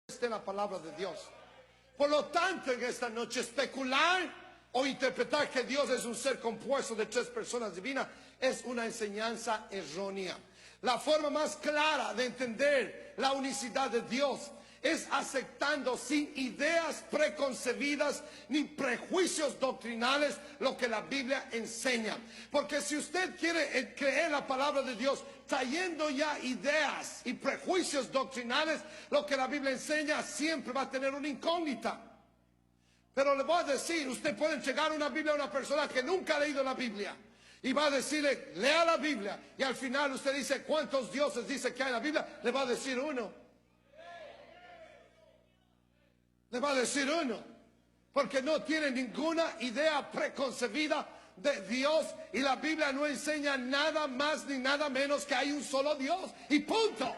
esté en la palabra de Dios. Por lo tanto, en esta noche, especular o interpretar que Dios es un ser compuesto de tres personas divinas es una enseñanza errónea. La forma más clara de entender la unicidad de Dios es aceptando sin ideas preconcebidas ni prejuicios doctrinales lo que la Biblia enseña. Porque si usted quiere creer la palabra de Dios trayendo ya ideas y prejuicios doctrinales, lo que la Biblia enseña siempre va a tener una incógnita. Pero le voy a decir, usted puede entregar una Biblia a una persona que nunca ha leído la Biblia y va a decirle, lea la Biblia, y al final usted dice, ¿cuántos dioses dice que hay en la Biblia? Le va a decir uno. Le va a decir uno, porque no tiene ninguna idea preconcebida de Dios, y la Biblia no enseña nada más ni nada menos que hay un solo Dios y punto.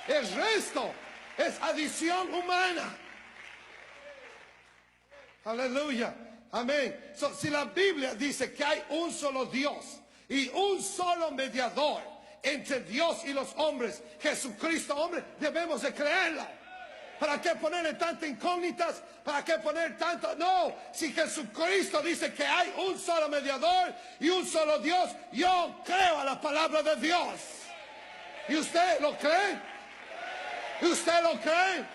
El resto es adición humana. Aleluya, amén. Si la Biblia dice que hay un solo Dios y un solo mediador entre Dios y los hombres, Jesucristo hombre, debemos de creerla. ¿Para qué ponerle tantas incógnitas? ¿Para qué poner tanto? No, si Jesucristo dice que hay un solo mediador y un solo Dios, yo creo a la palabra de Dios. ¿Y usted lo cree? ¿Y usted lo cree?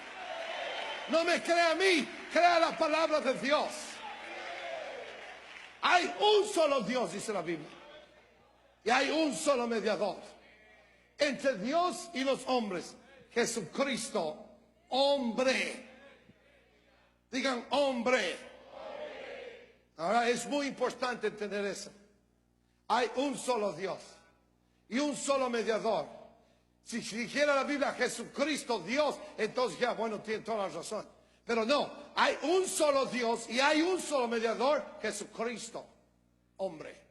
No me cree a mí, crea la palabra de Dios. Hay un solo Dios, dice la Biblia, y hay un solo mediador entre Dios y los hombres, Jesucristo hombre. Digan hombre. Ahora es muy importante entender eso. Hay un solo Dios y un solo mediador. Si dijera la Biblia Jesucristo Dios, entonces ya, bueno, tiene toda la razón. Pero no, hay un solo Dios y hay un solo mediador, Jesucristo hombre.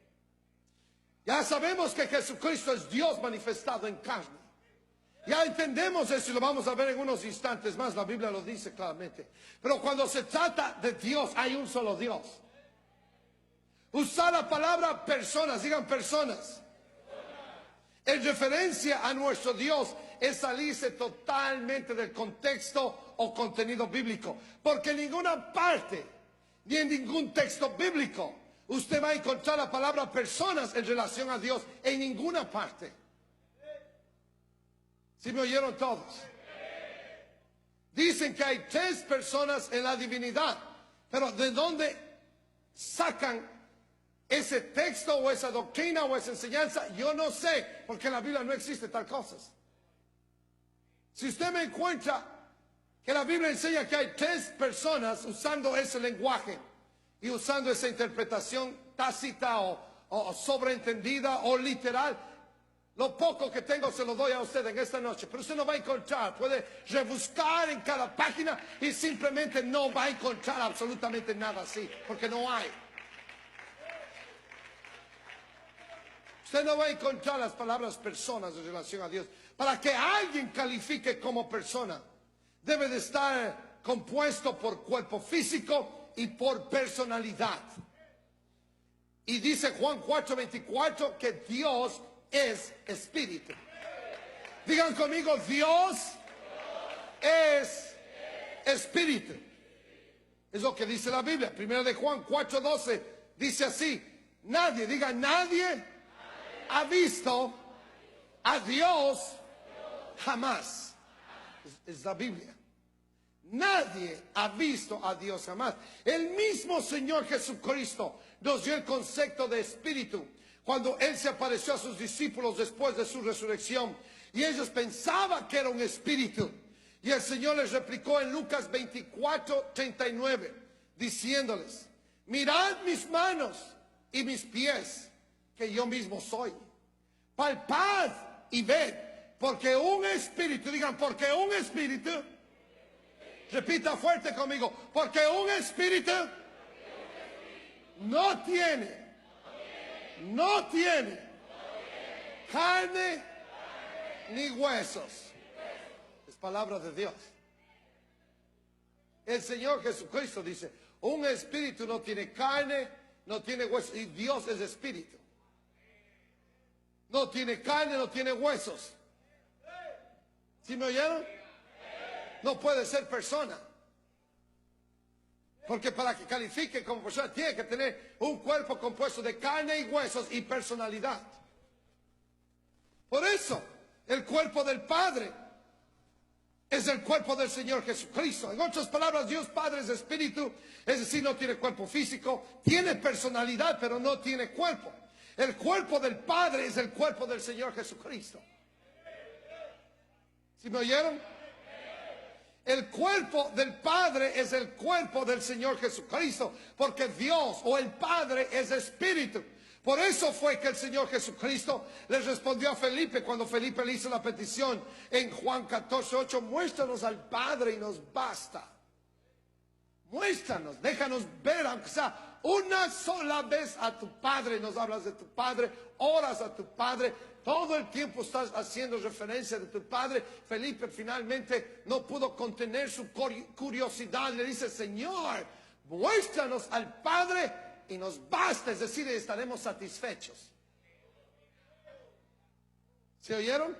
Ya sabemos que Jesucristo es Dios manifestado en carne. Ya entendemos eso y lo vamos a ver en unos instantes más. La Biblia lo dice claramente. Pero cuando se trata de Dios, hay un solo Dios. Usar la palabra personas, digan personas, en referencia a nuestro Dios, es salirse totalmente del contexto o contenido bíblico. Porque en ninguna parte, ni en ningún texto bíblico, usted va a encontrar la palabra personas en relación a Dios. En ninguna parte. ¿Sí me oyeron todos? Dicen que hay tres personas en la divinidad, pero ¿de dónde sacan ese texto o esa doctrina o esa enseñanza? Yo no sé, porque en la Biblia no existe tal cosas. Si usted me encuentra que la Biblia enseña que hay tres personas usando ese lenguaje y usando esa interpretación tácita o sobreentendida o literal, lo poco que tengo se lo doy a usted en esta noche. Pero usted no va a encontrar, puede rebuscar en cada página y simplemente no va a encontrar absolutamente nada así, porque no hay. Usted no va a encontrar las palabras personas en relación a Dios. Para que alguien califique como persona, debe de estar compuesto por cuerpo físico y por personalidad. Y dice Juan 4:24 que Dios es espíritu. Digan conmigo, Dios es espíritu. Es lo que dice la Biblia. Primero de Juan 4:12 dice así: nadie, diga nadie ha visto a Dios jamás. Es la Biblia. Nadie ha visto a Dios jamás. El mismo Señor Jesucristo nos dio el concepto de espíritu cuando Él se apareció a sus discípulos después de su resurrección. Y ellos pensaban que era un espíritu. Y el Señor les replicó en Lucas 24:39, diciéndoles: mirad mis manos y mis pies, que yo mismo soy. Palpad y ved, porque un espíritu, digan, porque un espíritu, repita fuerte conmigo, porque un espíritu no tiene carne ni huesos. Es palabra de Dios. El Señor Jesucristo dice, un espíritu no tiene carne, no tiene huesos, y Dios es espíritu. No tiene carne, no tiene huesos. ¿Sí me oyeron? No puede ser persona. Porque para que califique como persona tiene que tener un cuerpo compuesto de carne y huesos y personalidad. Por eso, el cuerpo del Padre es el cuerpo del Señor Jesucristo. En otras palabras, Dios Padre es espíritu, es decir, no tiene cuerpo físico, tiene personalidad, pero no tiene cuerpo. El cuerpo del Padre es el cuerpo del Señor Jesucristo. ¿Sí me oyeron? El cuerpo del Padre es el cuerpo del Señor Jesucristo, porque Dios o el Padre es espíritu. Por eso fue que el Señor Jesucristo le respondió a Felipe cuando Felipe le hizo la petición en Juan 14:8, muéstranos al Padre y nos basta. Muéstranos, déjanos ver, aunque sea una sola vez a tu Padre. Nos hablas de tu Padre, oras a tu Padre, todo el tiempo estás haciendo referencia de tu Padre. Felipe finalmente no pudo contener su curiosidad. Le dice, Señor, muéstranos al Padre y nos basta, es decir, estaremos satisfechos. ¿Se oyeron?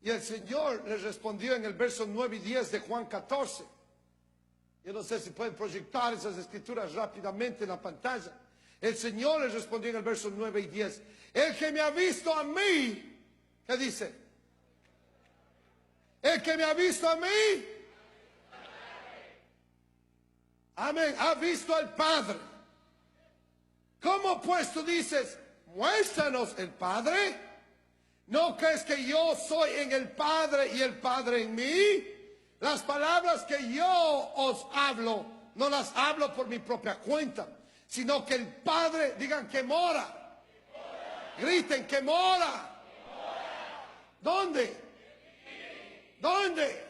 Y el Señor les respondió en el verso 9 y 10 de Juan 14. Yo no sé si pueden proyectar esas escrituras rápidamente en la pantalla. El Señor les respondió en el verso 9 y 10. El que me ha visto a mí, ¿qué dice? El que me ha visto a mí, amén, ha visto al Padre. ¿Cómo pues tú dices, muéstranos el Padre? ¿No crees que yo soy en el Padre y el Padre en mí? Las palabras que yo os hablo, no las hablo por mi propia cuenta, sino que el Padre, digan que mora. Griten que mora. ¿Dónde? ¿Dónde?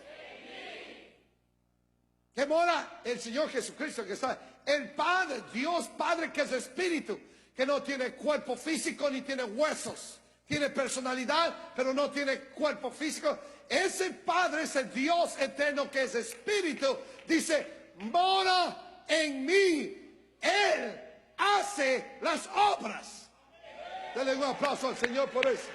Que mora el Señor Jesucristo, que está el Padre, Dios Padre, que es espíritu, que no tiene cuerpo físico ni tiene huesos, tiene personalidad pero no tiene cuerpo físico. Ese Padre, ese Dios eterno que es espíritu, dice, mora en mí, Él hace las obras. Denle un aplauso al Señor por eso.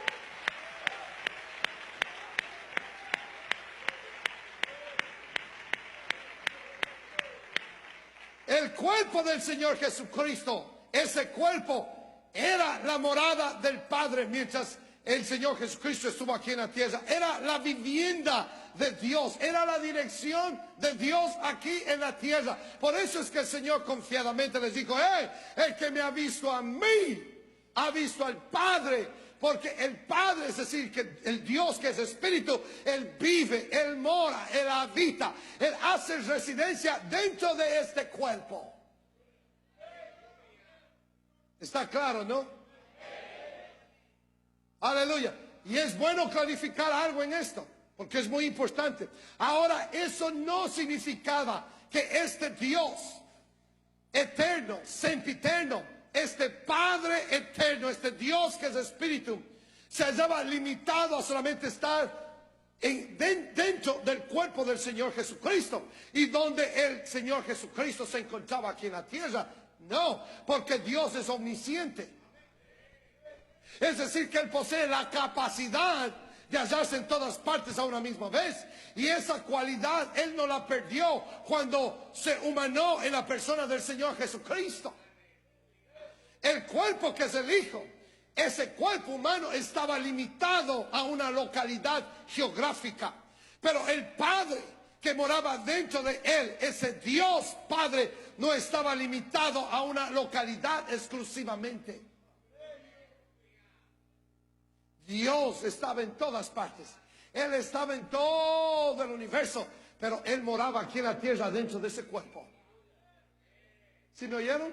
El cuerpo del Señor Jesucristo, ese cuerpo era la morada del Padre mientras el Señor Jesucristo estuvo aquí en la tierra. Era la vivienda de Dios, era la dirección de Dios aquí en la tierra. Por eso es que el Señor confiadamente les dijo, el que me ha visto a mí, ha visto al Padre. Porque el Padre, es decir, que el Dios que es espíritu, Él vive, Él mora, Él habita, Él hace residencia dentro de este cuerpo. ¿Está claro, no? Aleluya. Y es bueno clarificar algo en esto, porque es muy importante. Ahora, eso no significaba que este Dios eterno, sempiterno, este Padre eterno, este Dios que es espíritu, se hallaba limitado a solamente estar dentro del cuerpo del Señor Jesucristo, y donde el Señor Jesucristo se encontraba aquí en la tierra. No, porque Dios es omnisciente. Es decir, que Él posee la capacidad de hallarse en todas partes a una misma vez. Y esa cualidad Él no la perdió cuando se humanó en la persona del Señor Jesucristo. El cuerpo que es el Hijo, ese cuerpo humano estaba limitado a una localidad geográfica. Pero el Padre que moraba dentro de Él, ese Dios Padre, no estaba limitado a una localidad exclusivamente. Dios estaba en todas partes. Él estaba en todo el universo, pero Él moraba aquí en la tierra dentro de ese cuerpo. ¿Sí me oyeron?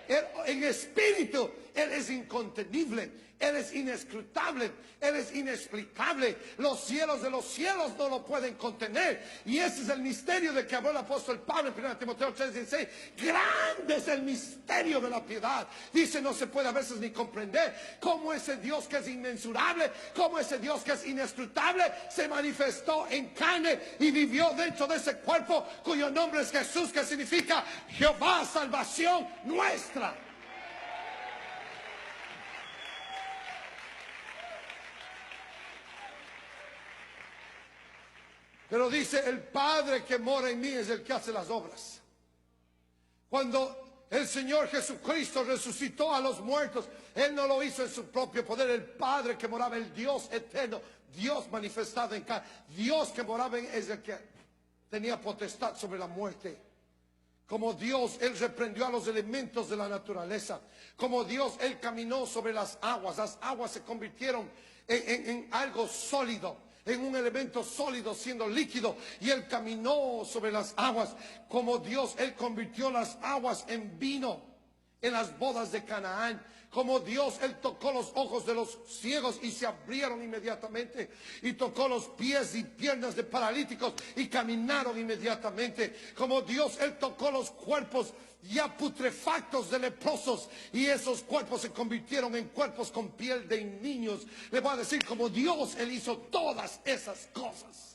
Él, en espíritu, Él es incontenible, Él es inescrutable, Él es inexplicable. Los cielos de los cielos no lo pueden contener. Y ese es el misterio de que habló el apóstol Pablo en 1 Timoteo 3:16. Grande es el misterio de la piedad. Dice, no se puede a veces ni comprender cómo ese Dios que es inmensurable, cómo ese Dios que es inescrutable, se manifestó en carne y vivió dentro de ese cuerpo cuyo nombre es Jesús, que significa Jehová, salvación nuestra. Pero dice, el Padre que mora en mí es el que hace las obras. Cuando el Señor Jesucristo resucitó a los muertos, Él no lo hizo en su propio poder. El Padre que moraba, el Dios eterno, Dios manifestado en carne, Dios que moraba en, es el que tenía potestad sobre la muerte. Como Dios, Él reprendió a los elementos de la naturaleza. Como Dios, Él caminó sobre las aguas. Las aguas se convirtieron en algo sólido, en un elemento sólido siendo líquido, y Él caminó sobre las aguas. Como Dios, Él convirtió las aguas en vino en las bodas de Canaán. Como Dios, Él tocó los ojos de los ciegos y se abrieron inmediatamente, y tocó los pies y piernas de paralíticos y caminaron inmediatamente. Como Dios, Él tocó los cuerpos ya putrefactos de leprosos, y esos cuerpos se convirtieron en cuerpos con piel de niños. Le voy a decir, como Dios, Él hizo todas esas cosas.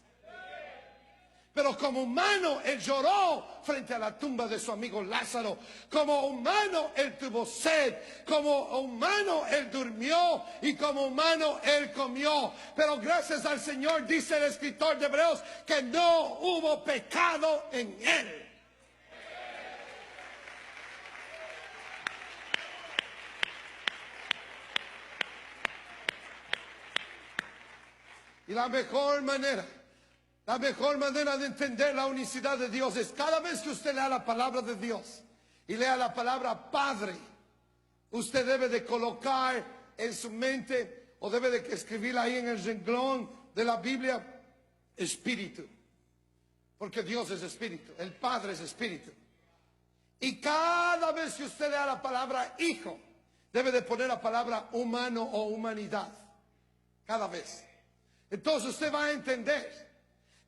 Pero como humano, Él lloró frente a la tumba de su amigo Lázaro. Como humano, Él tuvo sed. Como humano, Él durmió. Y como humano, Él comió. Pero gracias al Señor, dice el escritor de Hebreos, que no hubo pecado en Él. Y la mejor manera de entender la unicidad de Dios es cada vez que usted lea la palabra de Dios y lea la palabra Padre, usted debe de colocar en su mente, o debe de escribirla ahí en el renglón de la Biblia, Espíritu. Porque Dios es Espíritu, el Padre es Espíritu. Y cada vez que usted lea la palabra Hijo, debe de poner la palabra humano o humanidad. Cada vez. Entonces usted va a entender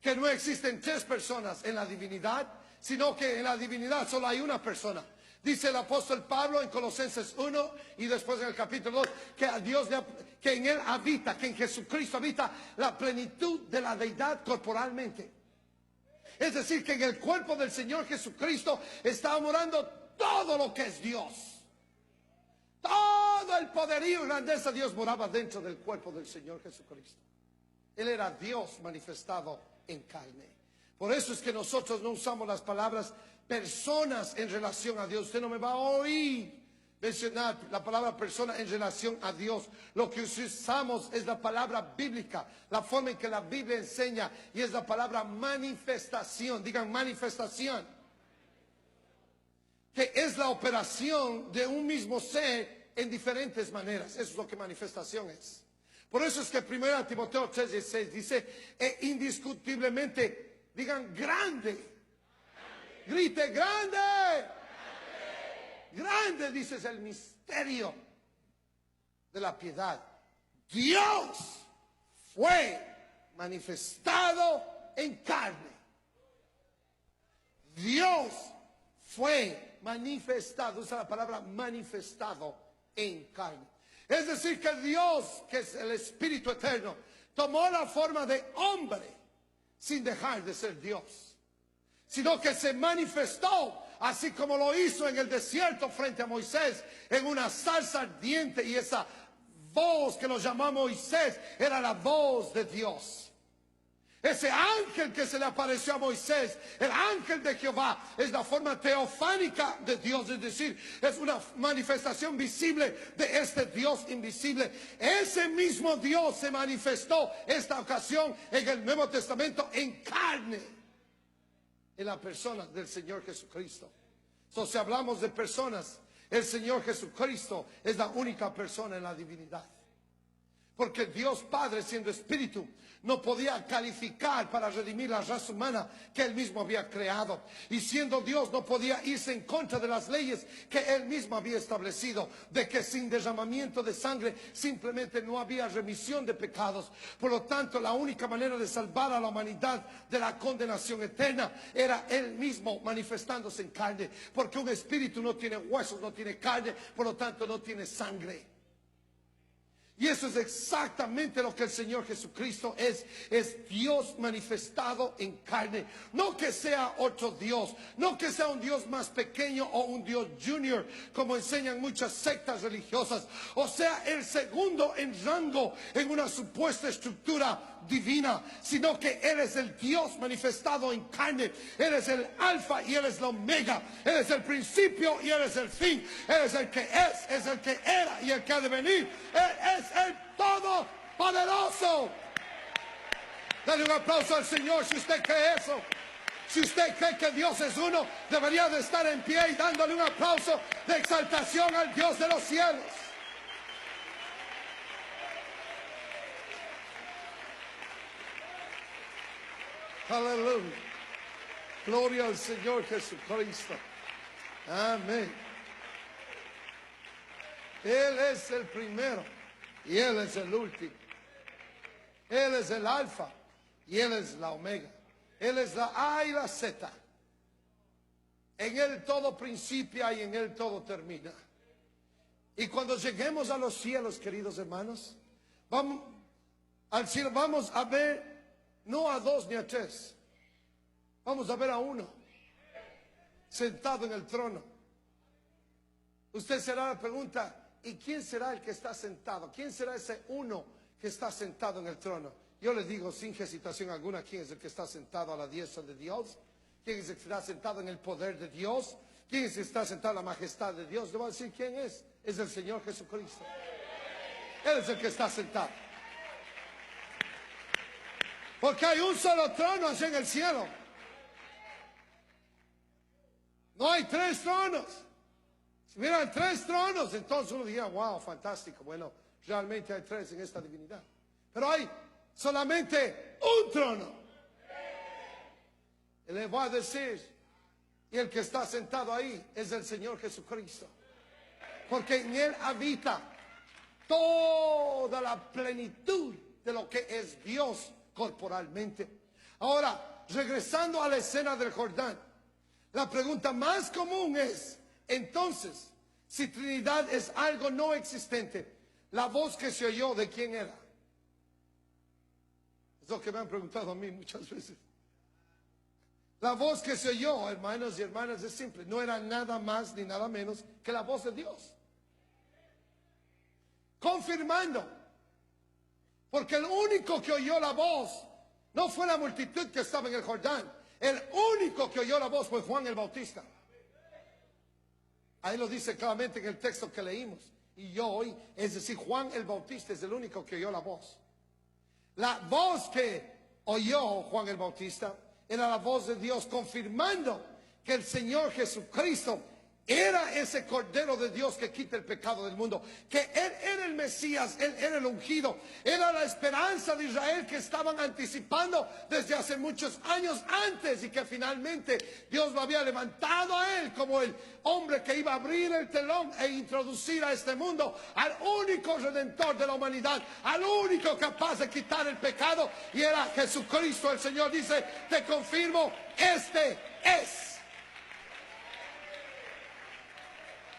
que no existen tres personas en la divinidad, sino que en la divinidad solo hay una persona. Dice el apóstol Pablo en Colosenses 1 y después en el capítulo 2, que a Dios, que en Él habita, que en Jesucristo habita la plenitud de la deidad corporalmente. Es decir, que en el cuerpo del Señor Jesucristo está morando todo lo que es Dios. Todo el poderío y grandeza de Dios moraba dentro del cuerpo del Señor Jesucristo. Él era Dios manifestado en carne. Por eso es que nosotros no usamos las palabras personas en relación a Dios. Usted no me va a oír mencionar la palabra persona en relación a Dios. Lo que usamos es la palabra bíblica, la forma en que la Biblia enseña, y es la palabra manifestación. Digan manifestación. Que es la operación de un mismo ser en diferentes maneras. Eso es lo que manifestación es. Por eso es que 1 Timoteo 3:16 dice, indiscutiblemente, digan grande. Grite grande. Grande, dice, es el misterio de la piedad. Dios fue manifestado en carne. Dios fue manifestado, usa la palabra manifestado en carne. Es decir, que Dios, que es el Espíritu Eterno, tomó la forma de hombre sin dejar de ser Dios, sino que se manifestó, así como lo hizo en el desierto frente a Moisés, en una zarza ardiente, y esa voz que lo llamó Moisés era la voz de Dios. Ese ángel que se le apareció a Moisés, el ángel de Jehová, es la forma teofánica de Dios, es decir, es una manifestación visible de este Dios invisible. Ese mismo Dios se manifestó esta ocasión en el Nuevo Testamento en carne, en la persona del Señor Jesucristo. Entonces, si hablamos de personas, el Señor Jesucristo es la única persona en la divinidad. Porque Dios Padre, siendo Espíritu, no podía calificar para redimir la raza humana que Él mismo había creado. Y siendo Dios, no podía irse en contra de las leyes que Él mismo había establecido, de que sin derramamiento de sangre simplemente no había remisión de pecados. Por lo tanto, la única manera de salvar a la humanidad de la condenación eterna era Él mismo manifestándose en carne. Porque un espíritu no tiene huesos, no tiene carne, por lo tanto no tiene sangre. Y eso es exactamente lo que el Señor Jesucristo es Dios manifestado en carne. No que sea otro Dios, no que sea un Dios más pequeño o un Dios junior, como enseñan muchas sectas religiosas. O sea, el segundo en rango en una supuesta estructura divina, sino que Él es el Dios manifestado en carne. Él es el alfa y Él es la omega. Él es el principio y Él es el fin. Él es el que es el que era y el que ha de venir. Él es el todopoderoso. Dale un aplauso al Señor si usted cree eso. Si usted cree que Dios es uno, debería de estar en pie y dándole un aplauso de exaltación al Dios de los cielos. Aleluya. Gloria al Señor Jesucristo. Amén. Él es el primero y Él es el último. Él es el alfa y Él es la omega. Él es la A y la Z. En Él todo principia y en Él todo termina. Y cuando lleguemos a los cielos, queridos hermanos, vamos al cielo, vamos a ver no a dos ni a tres. Vamos a ver a uno sentado en el trono. Usted se hará la pregunta, ¿y quién será el que está sentado? ¿Quién será ese uno que está sentado en el trono? Yo les digo sin hesitación alguna, ¿quién es el que está sentado a la diestra de Dios? ¿Quién es el que está sentado en el poder de Dios? ¿Quién es el que está sentado en la majestad de Dios? Le voy a decir quién es. Es el Señor Jesucristo. Él es el que está sentado. Porque hay un solo trono allá en el cielo. No hay tres tronos. Si hubieran tres tronos, entonces uno diría, wow, fantástico. Bueno, realmente hay tres en esta divinidad. Pero hay solamente un trono. Y le voy a decir, y el que está sentado ahí es el Señor Jesucristo. Porque en Él habita toda la plenitud de lo que es Dios corporalmente. Ahora, regresando a la escena del Jordán, la pregunta más común es, entonces, si Trinidad es algo no existente, la voz que se oyó, ¿de quién era? Es lo que me han preguntado a mí muchas veces. La voz que se oyó, hermanos y hermanas, es simple. No era nada más ni nada menos que la voz de Dios. Confirmando. Porque el único que oyó la voz no fue la multitud que estaba en el Jordán. El único que oyó la voz fue Juan el Bautista. Ahí lo dice claramente en el texto que leímos. Y yo hoy, es decir, Juan el Bautista es el único que oyó la voz. La voz que oyó Juan el Bautista era la voz de Dios confirmando que el Señor Jesucristo era ese Cordero de Dios que quita el pecado del mundo, que Él era el Mesías, Él era el ungido, era la esperanza de Israel que estaban anticipando desde hace muchos años antes y que finalmente Dios lo había levantado a Él como el hombre que iba a abrir el telón e introducir a este mundo al único redentor de la humanidad, al único capaz de quitar el pecado, y era Jesucristo. El Señor dice, te confirmo, este es.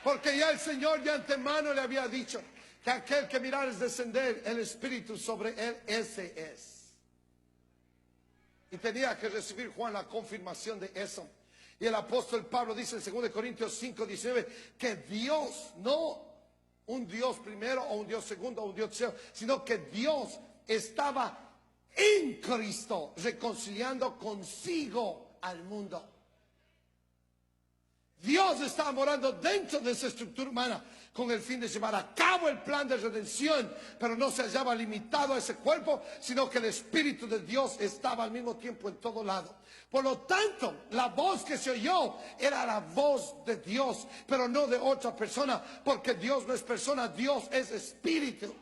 Porque ya el Señor de antemano le había dicho que aquel que mirara descender el Espíritu sobre él, ese es. Y tenía que recibir Juan la confirmación de eso. Y el apóstol Pablo dice en 2 Corintios 5, 19, que Dios, no un Dios primero o un Dios segundo o un Dios tercero, sino que Dios estaba en Cristo reconciliando consigo al mundo. Dios estaba morando dentro de esa estructura humana con el fin de llevar a cabo el plan de redención, pero no se hallaba limitado a ese cuerpo, sino que el Espíritu de Dios estaba al mismo tiempo en todo lado. Por lo tanto, la voz que se oyó era la voz de Dios, pero no de otra persona, porque Dios no es persona, Dios es Espíritu.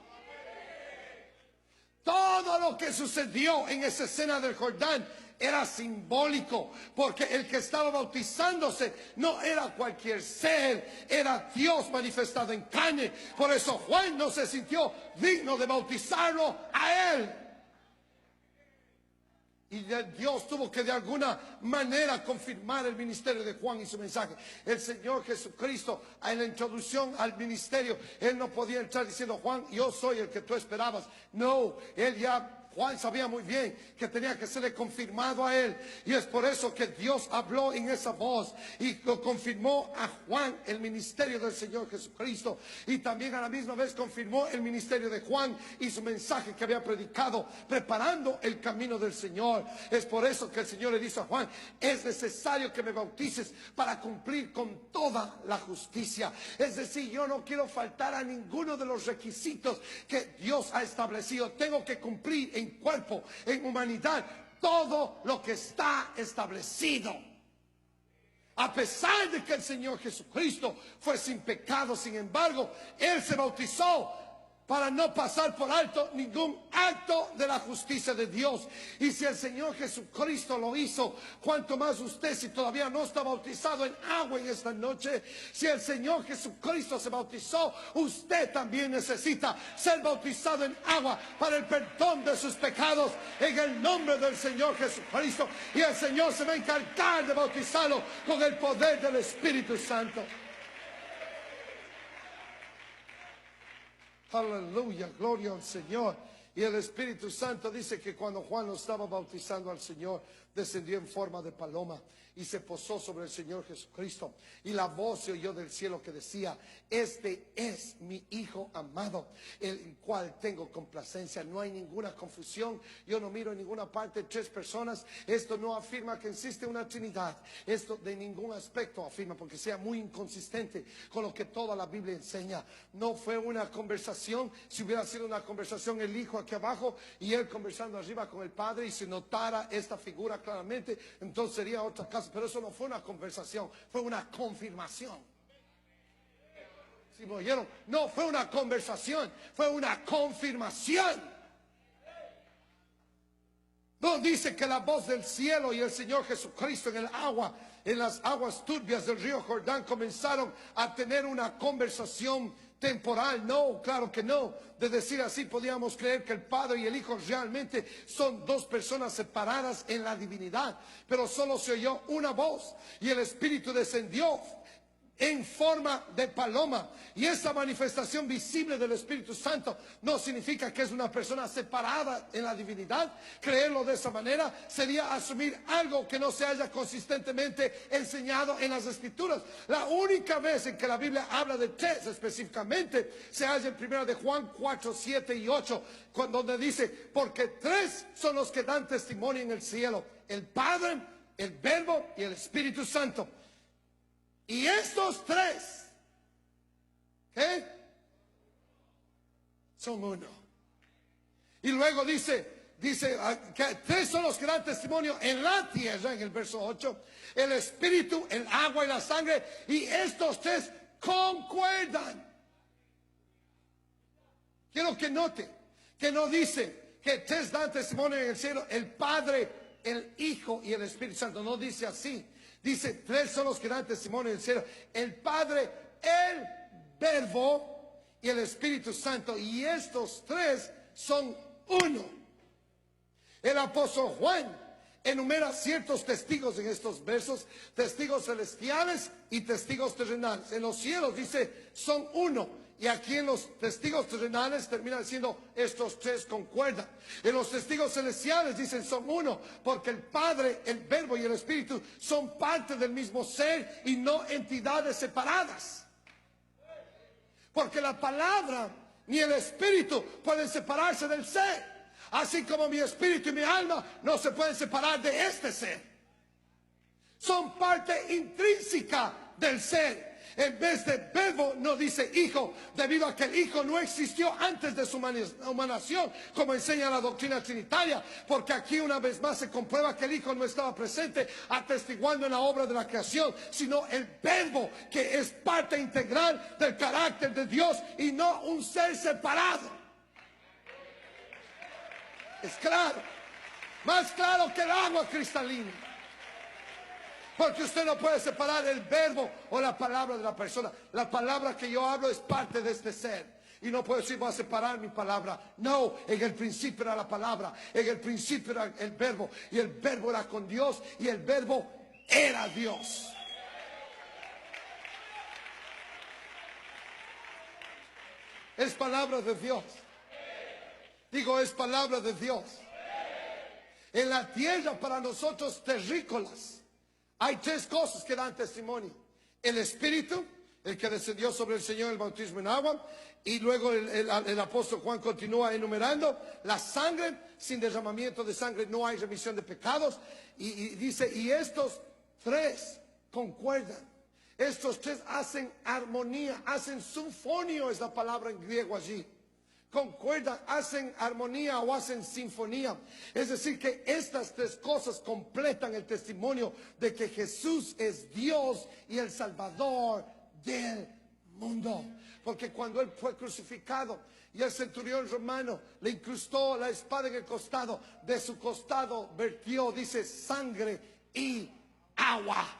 Todo lo que sucedió en esa escena del Jordán era simbólico, porque el que estaba bautizándose no era cualquier ser, era Dios manifestado en carne. Por eso Juan no se sintió digno de bautizarlo a él. Y Dios tuvo que de alguna manera confirmar el ministerio de Juan y su mensaje. El Señor Jesucristo, en la introducción al ministerio, Él no podía entrar diciendo, Juan, yo soy el que tú esperabas. No, Él ya Juan sabía muy bien que tenía que serle confirmado a él. Y es por eso que Dios habló en esa voz y lo confirmó a Juan el ministerio del Señor Jesucristo. Y también a la misma vez confirmó el ministerio de Juan y su mensaje que había predicado, preparando el camino del Señor. Es por eso que el Señor le dice a Juan: es necesario que me bautices para cumplir con toda la justicia. Es decir, yo no quiero faltar a ninguno de los requisitos que Dios ha establecido. Tengo que cumplir en cuerpo, en humanidad, todo lo que está establecido. A pesar de que el Señor Jesucristo fue sin pecado, sin embargo, Él se bautizó para no pasar por alto ningún acto de la justicia de Dios. Y si el Señor Jesucristo lo hizo, cuanto más usted, si todavía no está bautizado en agua en esta noche. Si el Señor Jesucristo se bautizó, usted también necesita ser bautizado en agua para el perdón de sus pecados, en el nombre del Señor Jesucristo. Y el Señor se va a encargar de bautizarlo con el poder del Espíritu Santo. Aleluya, gloria al Señor. Y el Espíritu Santo dice que cuando Juan lo estaba bautizando al Señor, descendió en forma de paloma y se posó sobre el Señor Jesucristo. Y la voz se oyó del cielo que decía: este es mi Hijo amado, el cual tengo complacencia. No hay ninguna confusión. Yo no miro en ninguna parte tres personas. Esto no afirma que existe una Trinidad. Esto de ningún aspecto afirma, porque sea muy inconsistente con lo que toda la Biblia enseña. No fue una conversación. Si hubiera sido una conversación, el Hijo aquí abajo y él conversando arriba con el Padre, y se notara esta figura claramente, entonces sería otra cosa. Pero eso no fue una conversación, fue una confirmación. ¿Sí me oyeron? No fue una conversación, fue una confirmación. No dice que la voz del cielo y el Señor Jesucristo en el agua, en las aguas turbias del río Jordán, comenzaron a tener una conversación temporal. No, claro que no. De decir así, podríamos creer que el Padre y el Hijo realmente son dos personas separadas en la divinidad. Pero solo se oyó una voz y el Espíritu descendió en forma de paloma. Y esa manifestación visible del Espíritu Santo no significa que es una persona separada en la divinidad. Creerlo de esa manera sería asumir algo que no se haya consistentemente enseñado en las Escrituras. La única vez en que la Biblia habla de tres específicamente se halla en 1 de Juan 4, 7 y 8, donde dice: porque tres son los que dan testimonio en el cielo: el Padre, el Verbo y el Espíritu Santo. Y estos tres, ¿qué? Son uno. Y luego dice que tres son los que dan testimonio en la tierra, en el verso 8: el Espíritu, el agua y la sangre. Y estos tres concuerdan. Quiero que note que no dice que tres dan testimonio en el cielo: el Padre, el Hijo y el Espíritu Santo. No dice así. Dice: tres son los que dan testimonio en el cielo: el Padre, el Verbo y el Espíritu Santo. Y estos tres son uno. El apóstol Juan enumera ciertos testigos en estos versos: testigos celestiales y testigos terrenales. En los cielos dice son uno. Y aquí en los testigos terrenales termina diciendo: estos tres concuerdan. En los testigos celestiales dicen son uno, porque el Padre, el Verbo y el Espíritu son parte del mismo ser y no entidades separadas. Porque la palabra ni el Espíritu pueden separarse del ser. Así como mi espíritu y mi alma no se pueden separar de este ser. Son parte intrínseca del ser. En vez de verbo no dice hijo, debido a que el hijo no existió antes de su humanación, como enseña la doctrina trinitaria. Porque aquí una vez más se comprueba que el hijo no estaba presente atestiguando en la obra de la creación, sino el verbo, que es parte integral del carácter de Dios y no un ser separado. Es claro, más claro que el agua cristalina. Porque usted no puede separar el verbo o la palabra de la persona. La palabra que yo hablo es parte de este ser. Y no puedo decir: voy a separar mi palabra. No, en el principio era la palabra. En el principio era el verbo. Y el verbo era con Dios. Y el verbo era Dios. Es palabra de Dios. Digo, es palabra de Dios. En la tierra para nosotros terrícolas hay tres cosas que dan testimonio. El Espíritu, el que descendió sobre el Señor, el bautismo en agua. Y luego el apóstol Juan continúa enumerando la sangre. Sin derramamiento de sangre no hay remisión de pecados. Y dice, y estos tres concuerdan. Estos tres hacen armonía, hacen sinfonio, es la palabra en griego allí. Concuerdan, hacen armonía o hacen sinfonía. Es decir, que estas tres cosas completan el testimonio de que Jesús es Dios y el Salvador del mundo. Porque cuando Él fue crucificado y el centurión romano le incrustó la espada en el costado, de su costado vertió, dice, sangre y agua.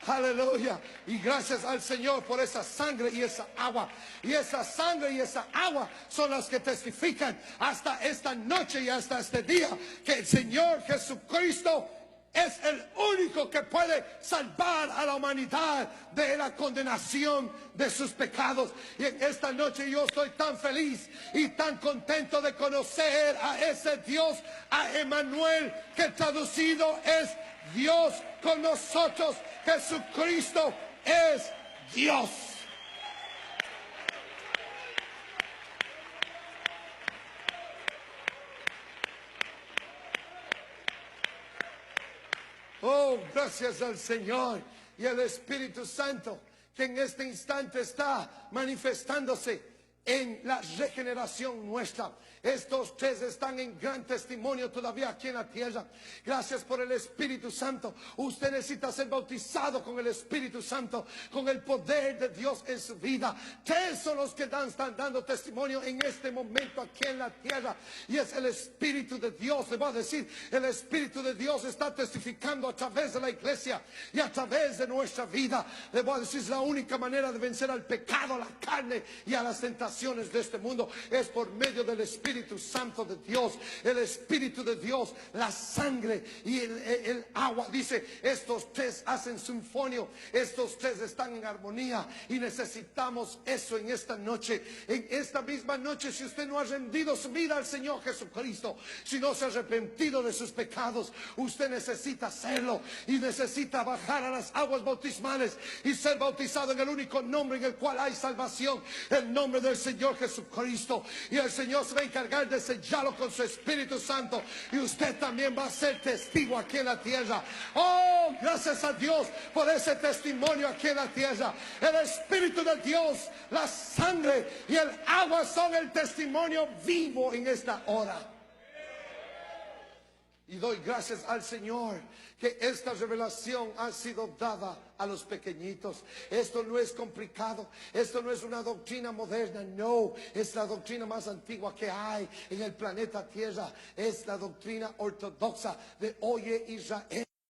Aleluya. Y gracias al Señor por esa sangre y esa agua. Y esa sangre y esa agua son las que testifican hasta esta noche y hasta este día que el Señor Jesucristo es el único que puede salvar a la humanidad de la condenación de sus pecados. Y en esta noche yo estoy tan feliz y tan contento de conocer a ese Dios, a Emmanuel, que traducido es Dios con nosotros. Jesucristo es Dios. Oh, gracias al Señor y al Espíritu Santo, que en este instante está manifestándose en la regeneración nuestra. Estos tres están en gran testimonio todavía aquí en la tierra. Gracias por el Espíritu Santo. Usted necesita ser bautizado con el Espíritu Santo, con el poder de Dios en su vida. Tres son los que están dando testimonio en este momento aquí en la tierra. Y es el Espíritu de Dios. Le voy a decir, el Espíritu de Dios está testificando a través de la iglesia y a través de nuestra vida. Le voy a decir, es la única manera de vencer al pecado, a la carne y a las tentaciones de este mundo. Es por medio del Espíritu Santo de Dios. El Espíritu de Dios, la sangre y el agua. Dice, estos tres hacen sinfonio. Estos tres están en armonía. Y necesitamos eso en esta noche. En esta misma noche, si usted no ha rendido su vida al Señor Jesucristo, si no se ha arrepentido de sus pecados, usted necesita hacerlo. Y necesita bajar a las aguas bautismales y ser bautizado en el único nombre en el cual hay salvación, el nombre del Señor Jesucristo. Y el Señor se va a encargar de sellarlo con su Espíritu Santo, y usted también va a ser testigo aquí en la tierra. Oh, gracias a Dios por ese testimonio aquí en la tierra. El Espíritu de Dios, la sangre y el agua son el testimonio vivo en esta hora. Y doy gracias al Señor que esta revelación ha sido dada a los pequeñitos. Esto no es complicado. Esto no es una doctrina moderna. No, es la doctrina más antigua que hay en el planeta Tierra. Es la doctrina ortodoxa de Oye Israel.